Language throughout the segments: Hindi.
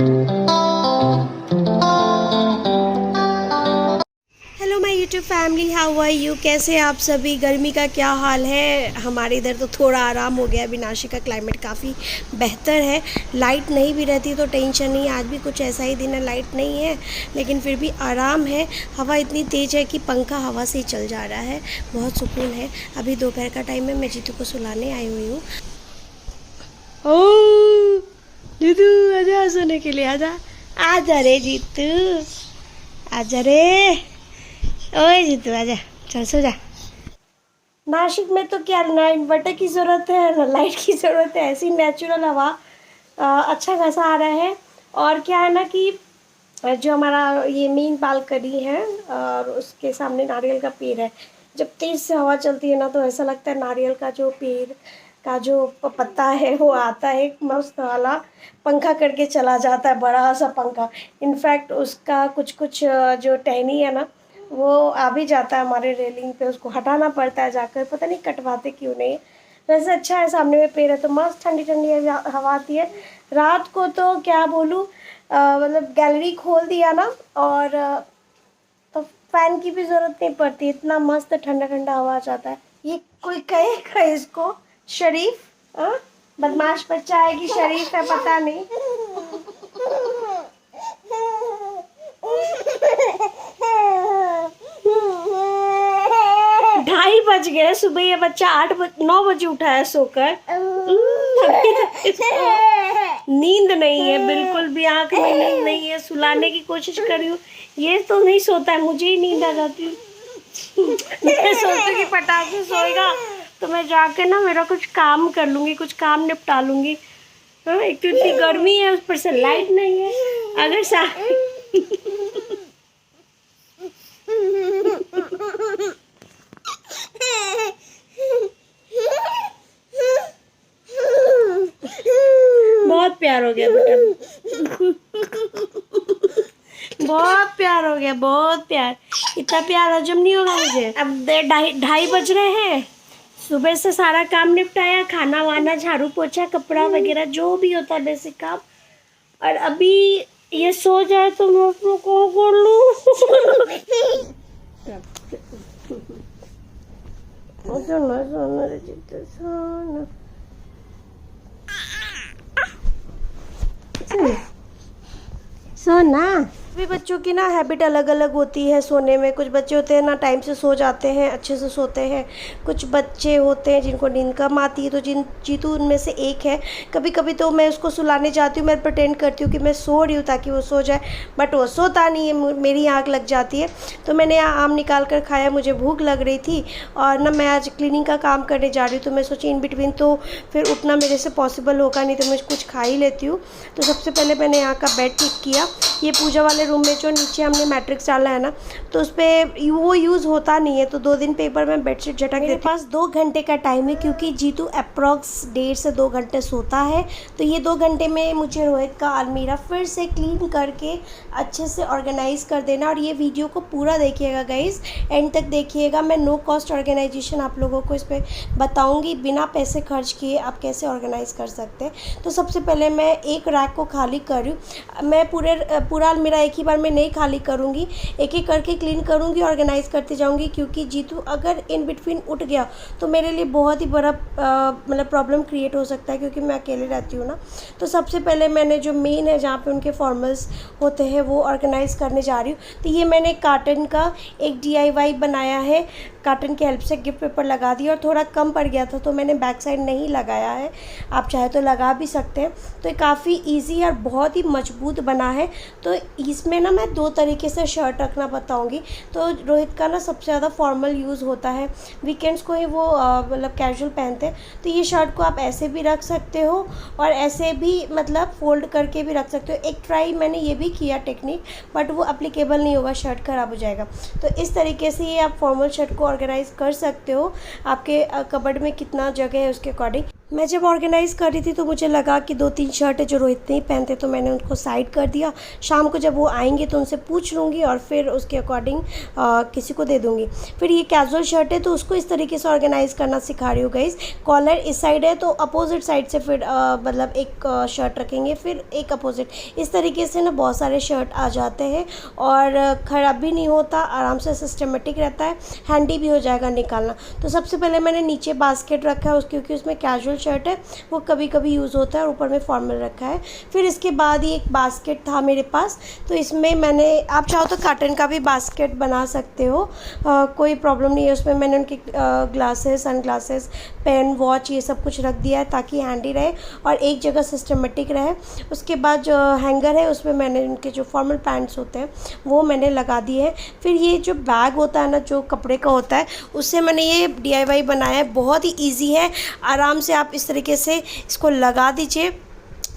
Hello my YouTube family, how are you. कैसे आप सभी। गर्मी का क्या हाल है। हमारे इधर तो थोड़ा आराम हो गया। अभी नासिक का क्लाइमेट काफ़ी बेहतर है। लाइट नहीं भी रहती तो टेंशन नहीं। आज भी कुछ ऐसा ही दिन है, लाइट नहीं है लेकिन फिर भी आराम है। हवा इतनी तेज़ है कि पंखा हवा से ही चल जा रहा है। बहुत सुकून है। अभी दोपहर का टाइम है। मैं जीतू को सुलाने आई हुई हूँ। ओ जीतू आजा, सोने के लिए आजा। आजा रे जीतू, आजा रे। ओए जीतू आजा, चल सो जा। नासिक में तो क्या, ना इन्वर्टर की ज़रूरत है ना लाइट की ज़रूरत है। ऐसी नेचुरल हवा अच्छा खासा आ रहा है। और क्या है ना कि जो हमारा ये मेन बालकनी है और उसके सामने नारियल का पेड़ है। जब तेज़ से हवा चलती है ना तो ऐसा लगता है नारियल का जो पेड़ का जो पत्ता है वो आता है, एक मस्त वाला पंखा करके चला जाता है, बड़ा सा पंखा। इनफैक्ट उसका कुछ कुछ जो टहनी है ना वो आ भी जाता है हमारे रेलिंग पे। उसको हटाना पड़ता है जाकर, पता नहीं कटवाते क्यों नहीं। वैसे अच्छा है, सामने में पेड़ है तो मस्त ठंडी ठंडी हवा आती है। रात को तो क्या बोलूँ, मतलब गैलरी खोल दिया ना और तो फैन की भी ज़रूरत नहीं पड़ती। इतना मस्त ठंडा ठंडा हवा आ जाता है। ये कोई कहेगा इसको शरीफ, हाँ बदमाश बच्चा है कि शरीफ है पता नहीं। 2:30 बज गए सुबह। ये बच्चा 9 बजे उठा है सोकर। नींद नहीं है बिल्कुल भी, आंख में नींद नहीं है। सुलाने की कोशिश कर रही हूँ, ये तो नहीं सोता है, मुझे ही नींद आ जाती है। मैं सोचती कि फटाक से सोएगा तो मैं जाके ना मेरा कुछ काम कर लूँगी, कुछ काम निपटा लूँगी। हाँ, एक तो इतनी गर्मी है, उस पर से लाइट नहीं है। अगर बहुत प्यार हो गया बेटा, बहुत प्यार हो गया, बहुत प्यार। इतना प्यार हजम नहीं होगा मुझे। अब 2:30 बज रहे हैं। सुबह से सारा काम निपटाया, खाना वाना, झाड़ू पोछा, कपड़ा वगैरह जो भी होता है बेसिक काम। और अभी ये सो जाए तो मैं उसको को कर लूं। सोना सोना रे चित्त सोना। सोना। सभी बच्चों की ना हैबिट अलग अलग होती है सोने में। कुछ बच्चे होते हैं ना टाइम से सो जाते हैं, अच्छे से सोते हैं। कुछ बच्चे होते हैं जिनको नींद कम आती है, तो जीतू उनमें से एक है। कभी कभी तो मैं उसको सुलाने जाती हूँ, मैं प्रिटेंड करती हूँ कि मैं सो रही हूँ ताकि वो सो जाए, बट वो सोता नहीं है, मेरी आँख लग जाती है। तो मैंने आम निकाल कर खाया, मुझे भूख लग रही थी और ना मैं आज क्लीनिंग का काम करने जा रही हूँ। तो मैं सोची इन बिटवीन तो फिर उठना मेरे से पॉसिबल होगा नहीं, तो मैं कुछ खा ही लेती हूँ। तो सबसे पहले मैंने यहाँ का बेड ठीक किया। ये पूजा वाले रूम में जो नीचे हमने मैट्रिक्स डाला है ना, तो उस पर वो यूज़ होता नहीं है, तो 2 दिन पे एक बार मैं बेडशीट झटक देती हूँ। मेरे पास 2 घंटे का टाइम है क्योंकि जीतू अप्रॉक्स 1.5 से 2 घंटे सोता है। तो ये 2 घंटे में मुझे रोहित का अलमीरा फिर से क्लीन करके अच्छे से ऑर्गेनाइज़ कर देना। और ये वीडियो को पूरा देखिएगा गाइज़, एंड तक देखिएगा। मैं नो कॉस्ट ऑर्गेनाइजेशन आप लोगों को इस पर बताऊँगी, बिना पैसे खर्च किए आप कैसे ऑर्गेनाइज़ कर सकते हैं। तो सबसे पहले मैं एक रैक को खाली कर रही हूँ। मैं पूरा अलमीरा एक ही बार में नहीं खाली करूँगी, एक एक करके क्लीन करूँगी, ऑर्गेनाइज़ करती जाऊँगी। क्योंकि जीतू अगर इन बिटवीन उठ गया तो मेरे लिए बहुत ही बड़ा मतलब प्रॉब्लम क्रिएट हो सकता है, क्योंकि मैं अकेले रहती हूँ ना। तो सबसे पहले मैंने जो मेन है जहाँ पे उनके फॉर्मल्स होते हैं वो ऑर्गेनाइज़ करने जा रही हूँ। तो ये मैंने कार्टन का एक DIY बनाया है, कार्टन की हेल्प से गिफ्ट पेपर लगा दिया और थोड़ा कम पड़ गया था तो मैंने बैक साइड नहीं लगाया है, आप चाहे तो लगा भी सकते हैं। तो ये काफ़ी ईजी और बहुत ही मजबूत बना है। तो इसमें ना मैं 2 तरीके से शर्ट रखना बताऊंगी। तो रोहित का ना सबसे ज़्यादा फॉर्मल यूज़ होता है, वीकेंड्स को ही वो मतलब कैजुअल पहनते हैं। तो ये शर्ट को आप ऐसे भी रख सकते हो और ऐसे भी मतलब फोल्ड करके भी रख सकते हो। एक ट्राई मैंने ये भी किया टेक्निक, बट वो अप्लीकेबल नहीं होगा, शर्ट ख़राब हो जाएगा। तो इस तरीके से ये आप फॉर्मल शर्ट को ऑर्गेनाइज़ कर सकते हो, आपके कबर्ड में कितना जगह है उसके अकॉर्डिंग। मैं जब ऑर्गेनाइज़ कर रही थी तो मुझे लगा कि 2-3 शर्ट है जो रोहित नहीं पहनते, तो मैंने उनको साइड कर दिया। शाम को जब वो आएंगे तो उनसे पूछ लूँगी और फिर उसके अकॉर्डिंग किसी को दे दूँगी। फिर ये कैजुअल शर्ट है तो उसको इस तरीके से ऑर्गेनाइज़ करना सिखा रही हूँ गाइज़। कॉलर इस साइड है तो अपोजिट साइड से फिर मतलब एक शर्ट रखेंगे, फिर एक अपोजिट, इस तरीके से ना बहुत सारे शर्ट आ जाते हैं और ख़राब भी नहीं होता, आराम से सिस्टमेटिक रहता है, हैंडी भी हो जाएगा निकालना। तो सबसे पहले मैंने नीचे बास्केट रखा है क्योंकि उसमें कैजुअल शर्ट है वो कभी कभी यूज़ होता है और ऊपर में फॉर्मल रखा है। फिर इसके बाद ये एक बास्केट था मेरे पास, तो इसमें मैंने, आप चाहो तो कॉटन का भी बास्केट बना सकते हो, कोई प्रॉब्लम नहीं है। उसमें मैंने उनके ग्लासेस, सनग्लासेस, पेन, वॉच ये सब कुछ रख दिया है ताकि हैंडी रहे और एक जगह सिस्टमेटिक रहे। उसके बाद जो हैंगर है उसमें मैंने उनके जो फॉर्मल पैंट्स होते हैं वो मैंने लगा दिए हैं। फिर ये जो बैग होता है ना, जो कपड़े का होता है, उससे मैंने ये DIY बनाया है। बहुत ही ईजी है, आराम से आप इस तरीके से इसको लगा दीजिए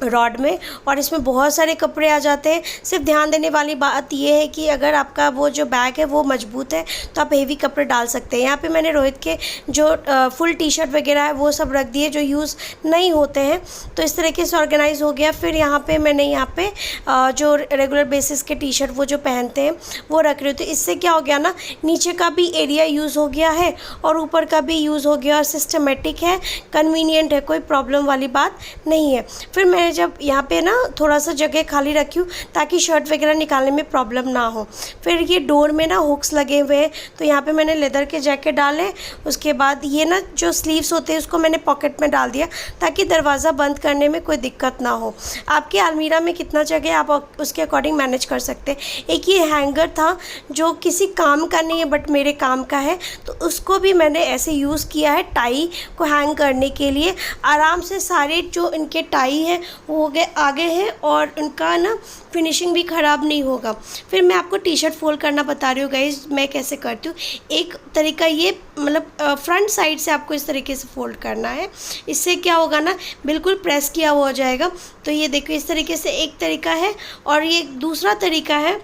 रॉड में और इसमें बहुत सारे कपड़े आ जाते हैं। सिर्फ ध्यान देने वाली बात ये है कि अगर आपका वो जो बैग है वो मजबूत है तो आप हेवी कपड़े डाल सकते हैं। यहाँ पे मैंने रोहित के जो फुल टी-शर्ट वगैरह है वो सब रख दिए जो यूज़ नहीं होते हैं। तो इस तरीके से ऑर्गेनाइज़ हो गया। फिर यहाँ पे मैंने यहाँ पे जो रेगुलर बेसिस के टी-शर्ट वो जो पहनते हैं वो रख रही हूँ। तो इससे क्या हो गया ना, नीचे का भी एरिया यूज़ हो गया है और ऊपर का भी यूज़ हो गया और सिस्टमेटिक है, कन्वीनियंट है, कोई प्रॉब्लम वाली बात नहीं है। फिर मैं जब यहाँ पे ना थोड़ा सा जगह खाली रखी हूँ ताकि शर्ट वगैरह निकालने में प्रॉब्लम ना हो। फिर ये डोर में ना हुक्स लगे हुए हैं तो यहाँ पे मैंने लेदर के जैकेट डाले। उसके बाद ये ना जो स्लीव्स होते हैं उसको मैंने पॉकेट में डाल दिया ताकि दरवाज़ा बंद करने में कोई दिक्कत ना हो। आपके अलमीरा में कितना जगह आप उसके अकॉर्डिंग मैनेज कर सकते हैं। एक ये हैंगर था जो किसी काम का नहीं है बट मेरे काम का है, तो उसको भी मैंने ऐसे यूज़ किया है टाई को हैंग करने के लिए। आराम से सारे जो इनके टाई है वो हो गए आगे हैं और उनका ना फिनिशिंग भी ख़राब नहीं होगा। फिर मैं आपको टी-शर्ट फोल्ड करना बता रही हूँ गाइज, मैं कैसे करती हूँ। एक तरीका ये, मतलब फ्रंट साइड से आपको इस तरीके से फोल्ड करना है। इससे क्या होगा ना, बिल्कुल प्रेस किया हुआ हो जाएगा। तो ये देखो इस तरीके से एक तरीका है और ये दूसरा तरीका है।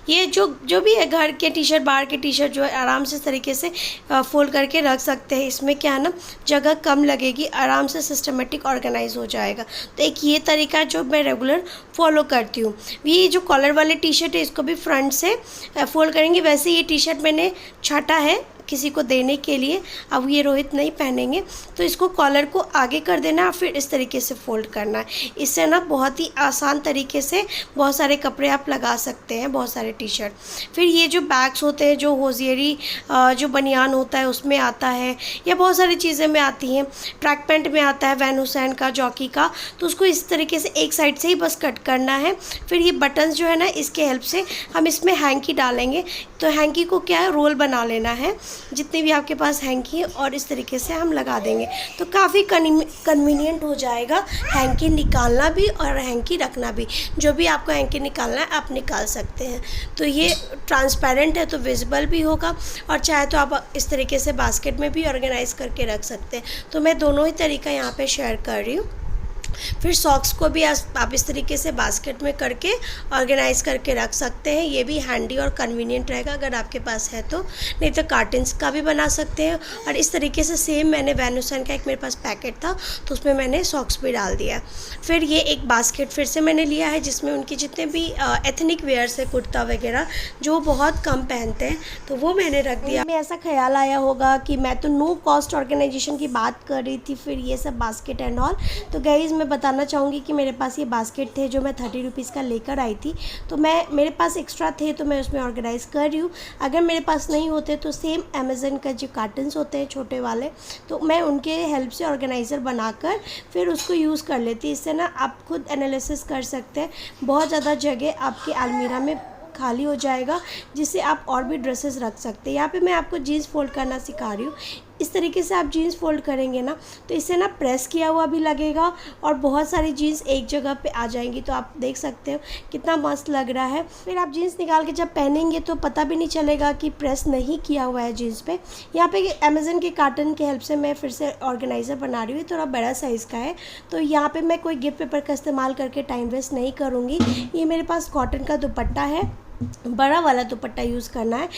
ये जो भी है घर के टी-शर्ट, बाहर के टी-शर्ट जो है आराम से इस तरीके से फोल्ड करके रख सकते हैं। इसमें क्या है ना, जगह कम लगेगी, आराम से सिस्टमेटिक ऑर्गेनाइज हो जाएगा। तो एक ये तरीका जो मैं रेगुलर फॉलो करती हूँ। ये जो कॉलर वाले टी-शर्ट है इसको भी फ्रंट से फोल्ड करेंगे। वैसे ये टी-शर्ट मैंने छाटा है किसी को देने के लिए, अब ये रोहित नहीं पहनेंगे, तो इसको कॉलर को आगे कर देना और फिर इस तरीके से फोल्ड करना है। इससे ना बहुत ही आसान तरीके से बहुत सारे कपड़े आप लगा सकते हैं, बहुत सारे टी-शर्ट। फिर ये जो बैग्स होते हैं, जो होजियरी जो बनियान होता है उसमें आता है, या बहुत सारी चीज़ें में आती हैं, ट्रैक पैंट में आता है वैन हुसैन का, जॉकी का, तो उसको इस तरीके से एक साइड से ही बस कट करना है। फिर ये बटन्स जो है ना, इसके हेल्प से हम इसमें हैंकी डालेंगे। तो हैंकी को क्या है, रोल बना लेना है जितनी भी आपके पास हैंकी है और इस तरीके से हम लगा देंगे। तो काफ़ी कन्वीनियंट हो जाएगा हैंकी निकालना भी और हैंकी रखना भी। जो भी आपको हैंकी निकालना है आप निकाल सकते हैं। तो ये ट्रांसपेरेंट है तो विजिबल भी होगा, और चाहे तो आप इस तरीके से बास्केट में भी ऑर्गेनाइज़ करके रख सकते हैं। तो मैं दोनों ही तरीका यहाँ पे शेयर कर रही हूँ। फिर सॉक्स को भी आप इस तरीके से बास्केट में करके ऑर्गेनाइज़ करके रख सकते हैं। ये भी हैंडी और कन्वीनियंट रहेगा अगर आपके पास है तो। नहीं तो कार्टन्स का भी बना सकते हैं। और इस तरीके से सेम मैंने वैन हुसैन का एक मेरे पास पैकेट था तो उसमें मैंने सॉक्स भी डाल दिया। फिर ये एक बास्केट फिर से मैंने लिया है जिसमें उनके जितने भी एथनिक वेयर्स है, कुर्ता वगैरह जो बहुत कम पहनते हैं, तो वो मैंने रख दिया। मैं ऐसा ख्याल आया होगा कि मैं तो नो कॉस्ट ऑर्गेनाइजेशन की बात कर रही थी, फिर ये सब बास्केट एंड ऑल। तो गाइज़ मैं बताना चाहूँगी कि मेरे पास ये बास्केट थे जो मैं 30 रुपीज़ का लेकर आई थी। तो मेरे पास एक्स्ट्रा थे तो मैं उसमें ऑर्गेनाइज़ कर रही हूँ। अगर मेरे पास नहीं होते तो सेम अमेज़न का जो कार्टन्स होते हैं छोटे वाले, तो मैं उनके हेल्प से ऑर्गेनाइज़र बनाकर फिर उसको यूज़ कर लेती। इससे ना आप खुद एनालिसिस कर सकते हैं, बहुत ज़्यादा जगह आपके अलमीरा में खाली हो जाएगा जिससे आप और भी ड्रेसेस रख सकते हैं। यहाँ पे मैं आपको जीन्स फोल्ड करना सिखा रही हूँ। इस तरीके से आप जीन्स फोल्ड करेंगे ना तो इससे ना प्रेस किया हुआ भी लगेगा और बहुत सारी जीन्स एक जगह पे आ जाएंगी। तो आप देख सकते हो कितना मस्त लग रहा है। फिर आप जीन्स निकाल के जब पहनेंगे तो पता भी नहीं चलेगा कि प्रेस नहीं किया हुआ है जीन्स पे। यहाँ पे अमेज़न के कार्टन के हेल्प से मैं फिर से ऑर्गेनाइज़र बना रही हूँ, थोड़ा बड़ा साइज़ का है। तो यहाँ पर मैं कोई गिफ्ट पेपर का इस्तेमाल करके टाइम वेस्ट नहीं करूँगी। ये मेरे पास कॉटन का दुपट्टा है बड़ा वाला दुपट्टा यूज़ करना है।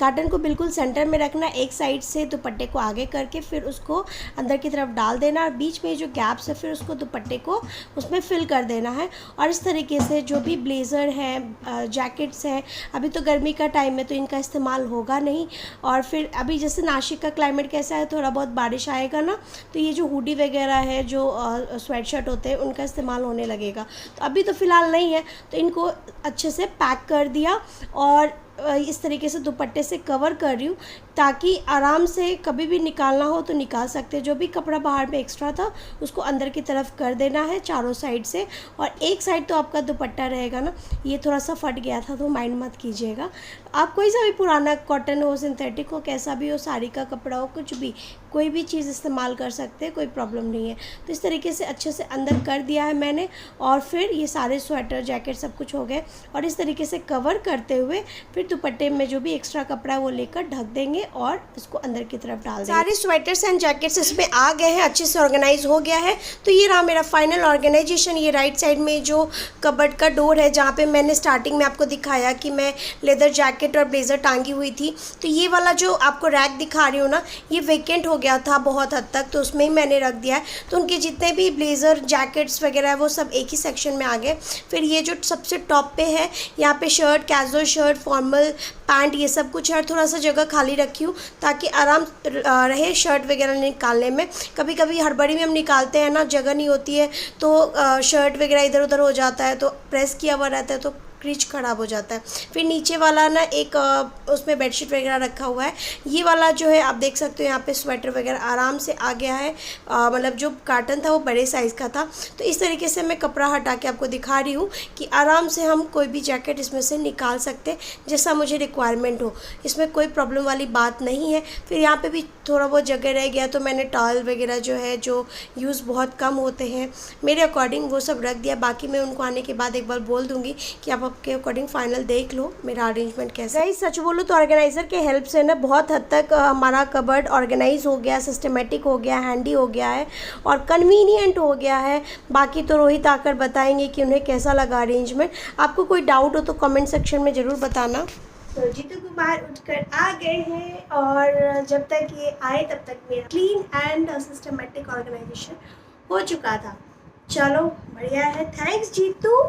काटन को बिल्कुल सेंटर में रखना, एक साइड से दुपट्टे को आगे करके फिर उसको अंदर की तरफ डाल देना, और बीच में जो गैप्स है फिर उसको दुपट्टे को उसमें फिल कर देना है। और इस तरीके से जो भी ब्लेज़र हैं, जैकेट्स हैं, अभी तो गर्मी का टाइम है तो इनका इस्तेमाल होगा नहीं, और फिर अभी जैसे नासिक का क्लाइमेट कैसा है, थोड़ा बहुत बारिश आएगा ना, तो ये जो हुडी वगैरह है, जो स्वेट शर्ट होते हैं, उनका इस्तेमाल होने लगेगा। तो अभी तो फ़िलहाल नहीं है, तो इनको अच्छे से पैक कर दिया और इस तरीके से दुपट्टे से कवर कर रही हूँ, ताकि आराम से कभी भी निकालना हो तो निकाल सकते हैं। जो भी कपड़ा बाहर में एक्स्ट्रा था उसको अंदर की तरफ कर देना है चारों साइड से, और एक साइड तो आपका दुपट्टा रहेगा ना, ये थोड़ा सा फट गया था तो माइंड मत कीजिएगा। आप कोई सा भी पुराना कॉटन हो, सिंथेटिक हो, कैसा भी हो, साड़ी का कपड़ा हो, कुछ भी कोई भी चीज़ इस्तेमाल कर सकते हैं, कोई प्रॉब्लम नहीं है। तो इस तरीके से अच्छे से अंदर कर दिया है मैंने, और फिर ये सारे स्वेटर जैकेट सब कुछ हो गए, और इस तरीके से कवर करते हुए फिर दुपट्टे में जो भी एक्स्ट्रा कपड़ा है वो लेकर ढक देंगे और इसको अंदर की तरफ डाल देंगे। सारे स्वेटर्स एंड जैकेट्स इसमें आ गए हैं, अच्छे से ऑर्गेनाइज हो गया है। तो ये रहा मेरा फाइनल ऑर्गेनाइजेशन। ये राइट साइड में जो कबर्ड का डोर है, जहाँ पे मैंने स्टार्टिंग में आपको दिखाया कि मैं लेदर जैकेट और ब्लेजर टांगी हुई थी, तो ये वाला जो आपको रैक दिखा रही हूँ ना, ये वेकेंट हो गया था बहुत हद तक, तो उसमें ही मैंने रख दिया है। तो उनके जितने भी ब्लेजर जैकेट्स वगैरह है वो सब एक ही सेक्शन में आ गए। फिर ये जो सबसे टॉप पे है, यहाँ पे shirt, casual shirt, formal pant, ये सब कुछ है। थोड़ा सा जगह खाली रखी हूँ ताकि आराम रहे शर्ट वगैरह निकालने में। कभी कभी हड़बड़ी में हम निकालते हैं ना, जगह नहीं होती है, तो शर्ट वगैरह इधर उधर हो जाता है, तो प्रेस किया हुआ रहता है तो क्रीच खराब हो जाता है। फिर नीचे वाला ना एक उसमें बेडशीट वगैरह रखा हुआ है। ये वाला जो है आप देख सकते हो, यहाँ पे स्वेटर वगैरह आराम से आ गया है। मतलब जो कार्टन था वो बड़े साइज़ का था, तो इस तरीके से मैं कपड़ा हटा के आपको दिखा रही हूँ कि आराम से हम कोई भी जैकेट इसमें से निकाल सकते जैसा मुझे रिक्वायरमेंट हो। इसमें कोई प्रॉब्लम वाली बात नहीं है। फिर यहाँ पर भी थोड़ा बहुत जगह रह गया तो मैंने टॉवल वगैरह जो है, जो यूज़ बहुत कम होते हैं, मेरे अकॉर्डिंग वो सब रख दिया। बाकी मैं उनको आने के बाद एक बार बोल दूँगी कि आप के अकॉर्डिंग फाइनल देख लो मेरा अरेंजमेंट कैसा है। सच बोलो तो ऑर्गेनाइज़र के हेल्प से ना बहुत हद तक हमारा कबर्ड ऑर्गेनाइज हो गया, सिस्टमेटिक हो गया, हैंडी हो गया है और कन्वीनियंट हो गया है। बाकी तो रोहित आकर बताएंगे कि उन्हें कैसा लगा अरेंजमेंट। आपको कोई डाउट हो तो कमेंट सेक्शन में ज़रूर बताना। तो जीतू कुमार उठकर आ गए हैं, और जब तक ये आए तब तक मेरा क्लीन एंड सिस्टमेटिक ऑर्गेनाइजेशन हो चुका था। चलो बढ़िया है। थैंक्स जीतू।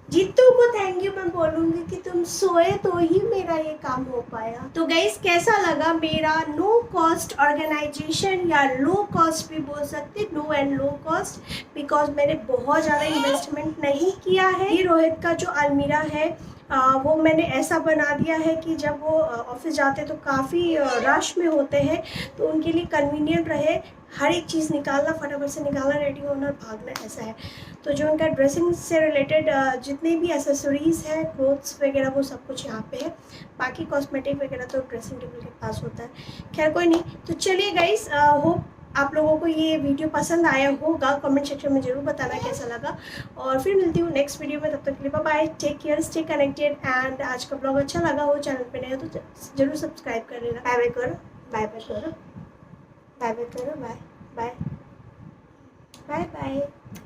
जीतू को थैंक यू मैं बोलूँगी कि तुम सोए तो ही मेरा ये काम हो पाया। तो गाइस कैसा लगा मेरा नो कॉस्ट ऑर्गेनाइजेशन, या लो कॉस्ट भी बोल सकते, no and low cost, because मैंने बहुत ज़्यादा इन्वेस्टमेंट नहीं किया है। ये रोहित का जो अलमीरा है वो मैंने ऐसा बना दिया है कि जब वो ऑफिस जाते तो काफ़ी रश में होते हैं, तो उनके लिए कन्वीनियंट रहे, हर एक चीज़ निकालना, फटाफट से निकालना, रेडी होना और भागना, ऐसा है। तो जो उनका ड्रेसिंग से रिलेटेड जितने भी एसेसरीज़ हैं, क्लोथ्स वगैरह, वो सब कुछ यहाँ पे है। बाकी कॉस्मेटिक वगैरह तो ड्रेसिंग टेबल के पास होता है। खैर कोई नहीं। तो चलिए गाइस, होप आप लोगों को ये वीडियो पसंद आया होगा। कमेंट सेक्शन में ज़रूर बताना कैसा लगा, और फिर मिलती हूँ नेक्स्ट वीडियो में। तब तक के लिए bye bye, take care, stay connected. And आज का ब्लॉग अच्छा लगा हो, चैनल पे नए हो तो ज़रूर सब्सक्राइब कर लेना। बाय बाय करो, बाय बाय करो, बाय बाय करो, बाय बाय बाय बाय।